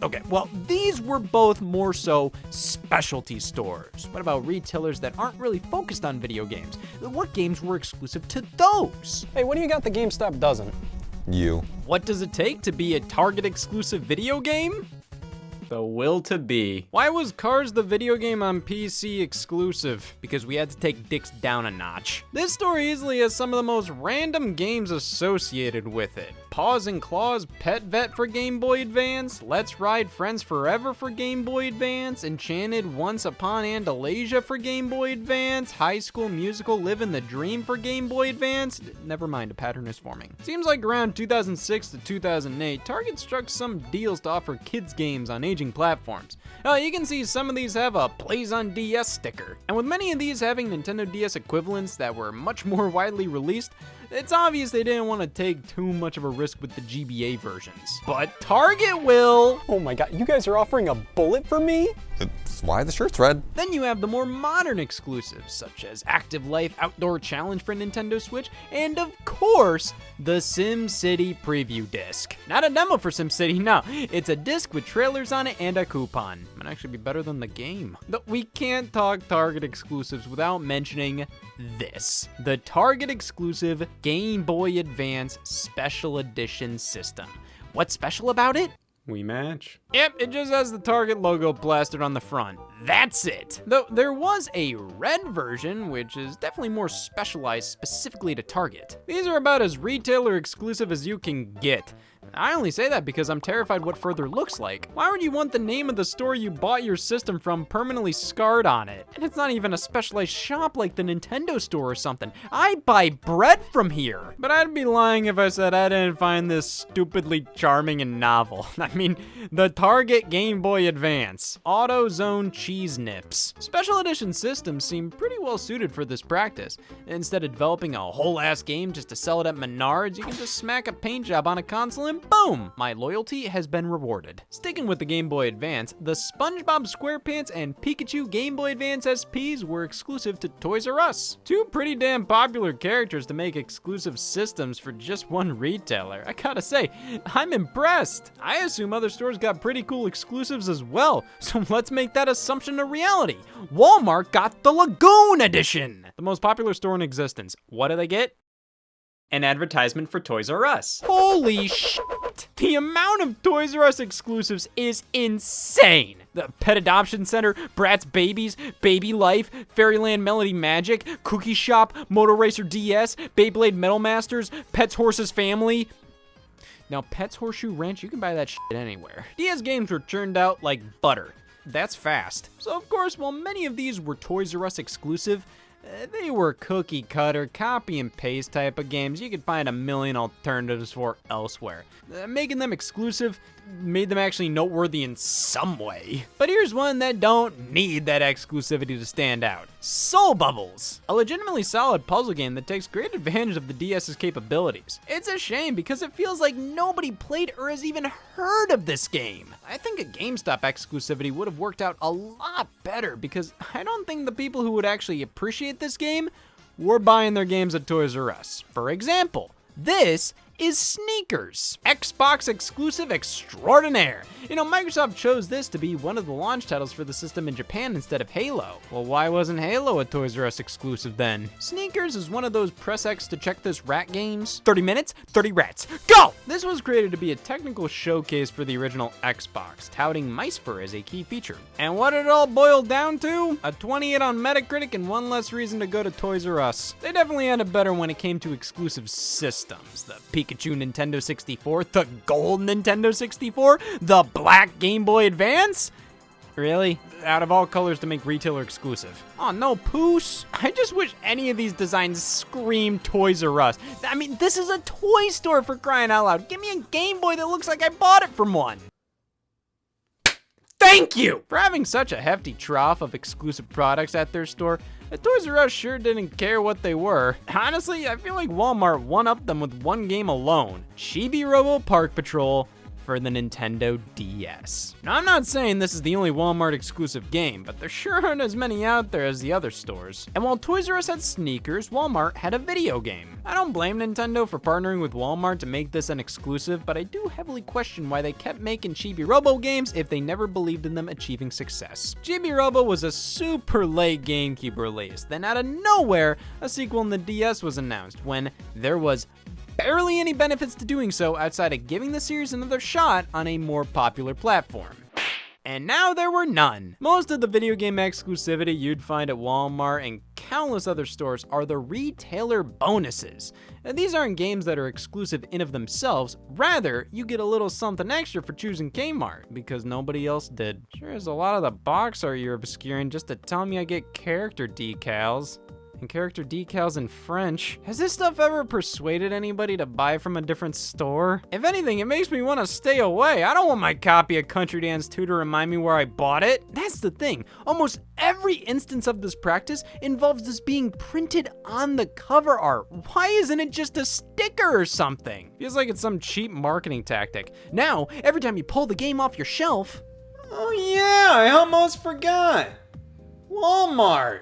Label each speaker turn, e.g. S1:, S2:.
S1: Okay, well, these were both more so specialty stores. What about retailers that aren't really focused on video games? What games were exclusive to those?
S2: Hey, what do you got the GameStop doesn't?
S3: You.
S1: What does it take to be a Target exclusive video game? The will to be. Why was Cars the video game on PC exclusive? Because we had to take dicks down a notch. This store easily has some of the most random games associated with it. Paws and Claws Pet Vet for Game Boy Advance, Let's Ride Friends Forever for Game Boy Advance, Enchanted Once Upon Andalasia for Game Boy Advance, High School Musical Livin' the Dream for Game Boy Advance. Never mind, a pattern is forming. Seems like around 2006 to 2008, Target struck some deals to offer kids games on aging platforms. You can see some of these have a Plays on DS sticker. And with many of these having Nintendo DS equivalents that were much more widely released, it's obvious they didn't want to take too much of a risk with the GBA versions. But Target will!
S2: Oh my god, you guys are offering a bullet for me?
S3: That's why the shirt's red.
S1: Then you have the more modern exclusives, such as Active Life Outdoor Challenge for Nintendo Switch, and of course, the SimCity preview disc. Not a demo for SimCity, no. It's a disc with trailers on it and a coupon. Might actually be better than the game. But we can't talk Target exclusives without mentioning this. The Target exclusive Game Boy Advance Special Edition system. What's special about it?
S2: We match.
S1: Yep, it just has the Target logo plastered on the front. That's it. Though there was a red version, which is definitely more specialized specifically to Target. These are about as retailer exclusive as you can get. I only say that because I'm terrified what further looks like. Why would you want the name of the store you bought your system from permanently scarred on it? And it's not even a specialized shop like the Nintendo store or something. I buy bread from here. But I'd be lying if I said I didn't find this stupidly charming and novel. I mean, the Target Game Boy Advance AutoZone Cheese Nips. Special edition systems seem pretty well suited for this practice. Instead of developing a whole ass game just to sell it at Menards, you can just smack a paint job on a console and boom! My loyalty has been rewarded. Sticking with the Game Boy Advance, the SpongeBob SquarePants and Pikachu Game Boy Advance SPs were exclusive to Toys R Us. Two pretty damn popular characters to make exclusive systems for just one retailer. I gotta say, I'm impressed. I assume other stores got pretty cool exclusives as well, so let's make that assumption a reality. Walmart got the Lagoon Edition, the most popular store in existence. What do they get? An advertisement for Toys R Us. Holy shit! The amount of Toys R Us exclusives is insane. The Pet Adoption Center, Bratz Babies, Baby Life, Fairyland Melody Magic, Cookie Shop, Motor Racer DS, Beyblade Metal Masters, Pets Horses Family. Now, Pets Horseshoe Ranch, you can buy that shit anywhere. DS games were churned out like butter. That's fast. So of course, while many of these were Toys R Us exclusive, they were cookie cutter, copy and paste type of games you could find a million alternatives for elsewhere. Making them exclusive made them actually noteworthy in some way. But here's one that don't need that exclusivity to stand out. Soul Bubbles, a legitimately solid puzzle game that takes great advantage of the DS's capabilities. It's a shame because it feels like nobody played or has even heard of this game. I think a GameStop exclusivity would have worked out a lot better because I don't think the people who would actually appreciate this game were buying their games at Toys R Us. For example, this is Sneakers, Xbox exclusive extraordinaire. You know, Microsoft chose this to be one of the launch titles for the system in Japan instead of Halo. Well, why wasn't Halo a Toys R Us exclusive then? Sneakers is one of those press X to check this rat games. 30 minutes, 30 rats, go! This was created to be a technical showcase for the original Xbox, touting mice fur as a key feature. And what it all boiled down to? A 28 on Metacritic and one less reason to go to Toys R Us. They definitely had it better when it came to exclusive systems. The Pikachu Nintendo 64, the gold Nintendo 64, the black Game Boy Advance? Really? Out of all colors to make retailer exclusive. Oh, no poos. I just wish any of these designs scream Toys R Us. I mean, this is a toy store for crying out loud. Give me a Game Boy that looks like I bought it from one. Thank you! For having such a hefty trough of exclusive products at their store, the Toys R Us sure didn't care what they were. Honestly, I feel like Walmart one-upped them with one game alone. Chibi-Robo Park Patrol for the Nintendo DS. Now, I'm not saying this is the only Walmart exclusive game, but there sure aren't as many out there as the other stores. And while Toys R Us had sneakers, Walmart had a video game. I don't blame Nintendo for partnering with Walmart to make this an exclusive, but I do heavily question why they kept making Chibi-Robo games if they never believed in them achieving success. Chibi-Robo was a super late GameCube release, then out of nowhere, a sequel in the DS was announced when there was barely any benefits to doing so outside of giving the series another shot on a more popular platform. And now there were none. Most of the video game exclusivity you'd find at Walmart and countless other stores are the retailer bonuses. And these aren't games that are exclusive in of themselves, rather, you get a little something extra for choosing Kmart, because nobody else did. Sure is a lot of the box art you're obscuring just to tell me I get character decals. And character decals in French. Has this stuff ever persuaded anybody to buy from a different store? If anything, it makes me want to stay away. I don't want my copy of Country Dance 2 to remind me where I bought it. That's the thing. Almost every instance of this practice involves this being printed on the cover art. Why isn't it just a sticker or something? Feels like it's some cheap marketing tactic. Now, every time you pull the game off your shelf...
S4: Oh yeah, I almost forgot. Walmart.